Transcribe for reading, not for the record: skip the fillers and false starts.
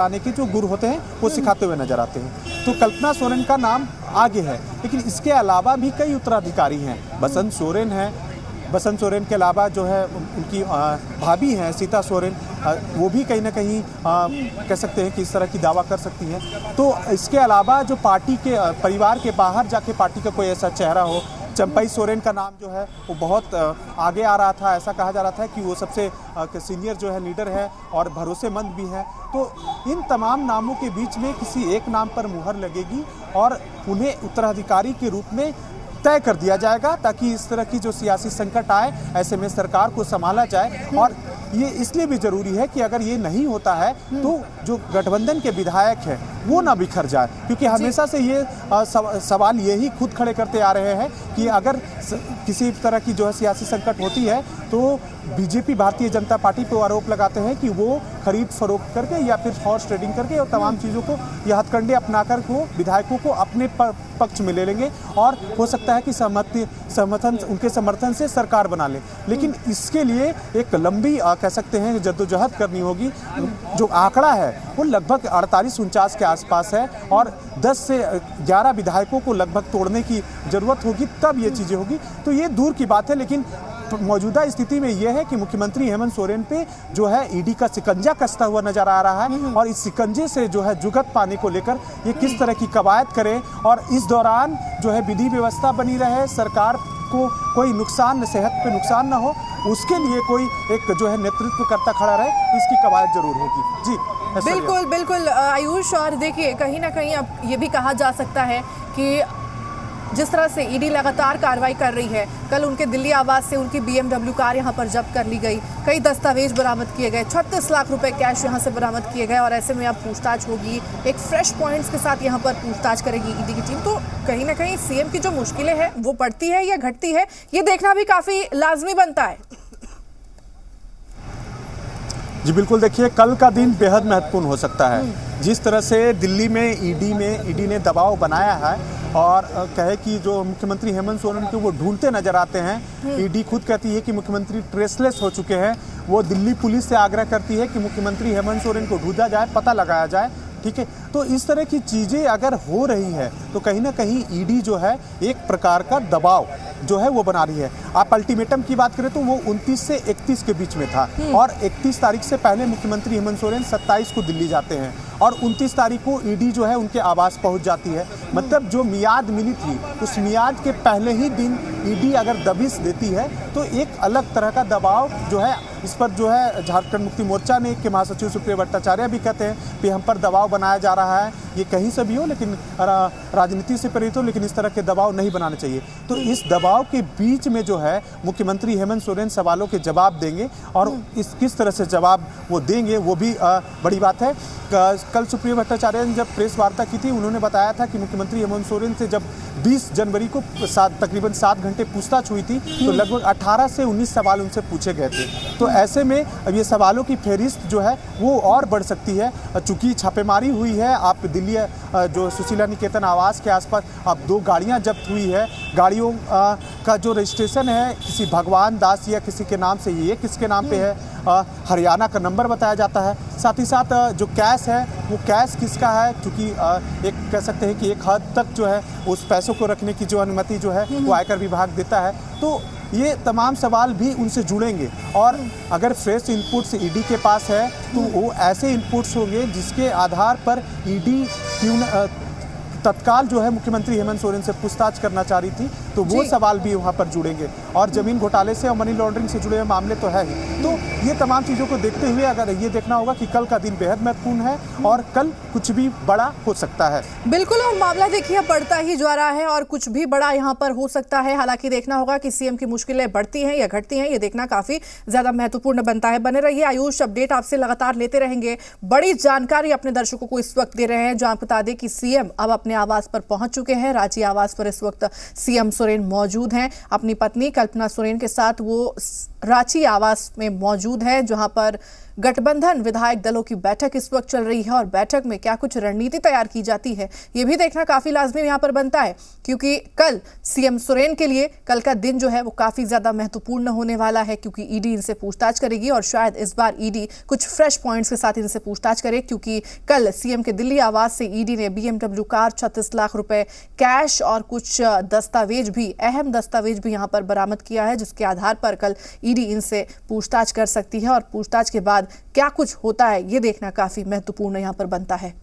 आने के जो गुर होते हैं वो सिखाते हुए नजर आते हैं। तो कल्पना सोरेन का नाम आगे है, लेकिन इसके अलावा भी कई उत्तराधिकारी हैं। बसंत सोरेन है, बसंत सोरेन के अलावा जो है उनकी भाभी हैं सीता सोरेन, वो भी कहीं ना कहीं कह सकते हैं कि इस तरह की दावा कर सकती हैं। तो इसके अलावा जो पार्टी के परिवार के बाहर जाके पार्टी का कोई ऐसा चेहरा हो, चंपई सोरेन का नाम जो है वो बहुत आगे आ रहा था। ऐसा कहा जा रहा था कि वो सबसे सीनियर जो है लीडर है और भरोसेमंद भी है। तो इन तमाम नामों के बीच में किसी एक नाम पर मुहर लगेगी और उन्हें उत्तराधिकारी के रूप में तय कर दिया जाएगा, ताकि इस तरह की जो सियासी संकट आए ऐसे में सरकार को संभाला जाए। और ये इसलिए भी जरूरी है कि अगर ये नहीं होता है तो जो गठबंधन के विधायक हैं वो ना बिखर जाए, क्योंकि हमेशा से ये सवाल यही खुद खड़े करते आ रहे हैं कि अगर किसी तरह की जो है सियासी संकट होती है तो बीजेपी भारतीय जनता पार्टी पर आरोप लगाते हैं कि वो खरीद फरोख्त करके या फिर हॉर्स ट्रेडिंग करके और तमाम चीज़ों को ये हथकंडे अपनाकर को विधायकों को अपने पक्ष में ले लेंगे और हो सकता है कि उनके समर्थन से सरकार बना ले। लेकिन इसके लिए एक लंबी कह सकते हैं जद्दोजहद करनी होगी। जो आंकड़ा है वो लगभग 48-49 के आसपास है और 10 से 11 विधायकों को लगभग तोड़ने की जरूरत होगी, तब ये चीज़ें होगी। तो ये दूर की बात है, लेकिन मौजूदा स्थिति में यह है कि मुख्यमंत्री हेमंत सोरेन पे जो है ईडी का शिकंजा कसता हुआ नजर आ रहा है और इस शिकंजे से जो है जुगत पाने को लेकर ये किस तरह की कवायद करें और इस दौरान जो है विधि व्यवस्था बनी रहे, सरकार को कोई नुकसान, सेहत पे नुकसान ना हो, उसके लिए कोई एक जो है नेतृत्व करता खड़ा रहे, इसकी कवायद जरूर होगी। जी बिल्कुल बिल्कुल आयुष। और देखिए कहीं ना कहीं अब ये भी कहा जा सकता है कि जिस तरह से ईडी लगातार कार्रवाई कर रही है, कल उनके दिल्ली आवास से उनकी BMW कार यहां पर जब्त कर ली गई, कई दस्तावेज बरामद किए गए, 36 लाख रुपए कैश यहां से बरामद किए गए और ऐसे में अब पूछताछ होगी, एक फ्रेश पॉइंट्स के साथ यहां पर पूछताछ करेगी ईडी की टीम। तो कहीं ना कहीं सीएम की जो मुश्किलें हैं वो बढ़ती है या घटती है, ये देखना भी काफी लाजमी बनता है। जी बिल्कुल, देखिए कल का दिन बेहद महत्वपूर्ण हो सकता है। जिस तरह से दिल्ली में ईडी ने दबाव बनाया है और कहे कि जो मुख्यमंत्री हेमंत सोरेन को वो ढूंढते नजर आते हैं। ईडी खुद कहती है कि मुख्यमंत्री ट्रेसलेस हो चुके हैं। वो दिल्ली पुलिस से आग्रह करती है कि मुख्यमंत्री हेमंत सोरेन को ढूंढा जाए, पता लगाया जाए। ठीक है, तो इस तरह की चीज़ें अगर हो रही है तो कहीं ना कहीं ईडी जो है एक प्रकार का दबाव जो है वो बना रही है। आप अल्टीमेटम की बात करें तो वो 29 से 31 के बीच में था और 31 तारीख से पहले मुख्यमंत्री हेमंत सोरेन 27 को दिल्ली जाते हैं और 29 तारीख को ईडी जो है उनके आवास पहुंच जाती है। मतलब जो मियाद मिली थी उस मियाद के पहले ही दिन ईडी अगर दबिश देती है तो एक अलग तरह का दबाव जो है इस पर जो है झारखंड मुक्ति मोर्चा ने के महासचिव सुप्रिया भट्टाचार्य भी कहते हैं कि हम पर दबाव बनाया जा रहा है। ये कहीं से भी हो, लेकिन राजनीति से प्रेरित हो, लेकिन इस तरह के दबाव नहीं बनाने चाहिए। तो इस दबाव के बीच में जो है मुख्यमंत्री हेमंत सोरेन सवालों के जवाब देंगे और इस किस तरह से जवाब वो देंगे वो भी बड़ी बात है। कल सुप्रिया भट्टाचार्य ने जब प्रेस वार्ता की थी, उन्होंने बताया था कि मुख्यमंत्री हेमंत सोरेन से जब 20 जनवरी को तकरीबन 7 घंटे पूछताछ हुई थी तो लगभग 18 से 19 सवाल उनसे पूछे गए थे। तो ऐसे में अब ये सवालों की फेहरिस्त जो है वो और बढ़ सकती है। चूंकि छापेमारी हुई है, आप दिल्ली जो सुशीला निकेतन आवास के आसपास अब 2 गाड़ियां जब्त हुई है। गाड़ियों का जो रजिस्ट्रेशन है किसी भगवान दास या किसी के नाम से, ये किसके नाम पे है, हरियाणा का नंबर बताया जाता है। साथ ही साथ जो कैश है वो कैश किसका है, क्योंकि एक कह सकते हैं कि एक हद तक जो है उस पैसों को रखने की जो अनुमति जो है वो आयकर विभाग देता है। तो ये तमाम सवाल भी उनसे जुड़ेंगे और अगर फ्रेश इनपुट्स ईडी के पास है तो वो ऐसे इनपुट्स होंगे जिसके आधार पर ईडी तत्काल जो है मुख्यमंत्री हेमंत सोरेन से पूछताछ करना चाह रही थी, तो वो सवाल भी वहाँ पर जुड़ेंगे। और जमीन घोटाले से और मनी लॉन्ड्रिंग से जुड़े हुए मामले तो है ही। तो ये तमाम चीज़ों को देखते हुए अगर ये देखना होगा कि कल का दिन बेहद महत्वपूर्ण है और कल कुछ भी बड़ा हो सकता है। बिल्कुल, और मामला देखिए बढ़ता ही जा रहा है और कुछ भी बड़ा यहाँ पर हो सकता है। हालांकि देखना होगा कि सीएम की मुश्किलें बढ़ती हैं या घटती हैं, ये देखना काफी ज्यादा महत्वपूर्ण बनता है। बने रहिए आयुष, अपडेट आपसे लगातार लेते रहेंगे। बड़ी जानकारी अपने दर्शकों को इस वक्त दे रहे हैं, जहां बता दें कि सीएम अब अपने आवास पर पहुंच चुके हैं। रांची आवास पर इस वक्त सीएम सोरेन मौजूद हैं। अपनी पत्नी कल्पना सोरेन के साथ वो रांची आवास में मौजूद है, जहां पर गठबंधन विधायक दलों की बैठक इस वक्त चल रही है और बैठक में क्या कुछ रणनीति तैयार की जाती है ये भी देखना काफी लाजमी यहाँ पर बनता है, क्योंकि कल सीएम सोरेन के लिए कल का दिन जो है वो काफी ज्यादा महत्वपूर्ण होने वाला है, क्योंकि ईडी इनसे पूछताछ करेगी और शायद इस बार ईडी कुछ फ्रेश पॉइंट्स के साथ इनसे पूछताछ करे, क्योंकि कल सीएम के दिल्ली आवास से ईडी ने BMW कार, 36 लाख रुपए कैश और कुछ दस्तावेज भी, अहम दस्तावेज भी यहां पर बरामद किया है, जिसके आधार पर कल ईडी इनसे पूछताछ कर सकती है और पूछताछ के बाद क्या कुछ होता है ये देखना काफी महत्वपूर्ण यहां पर बनता है।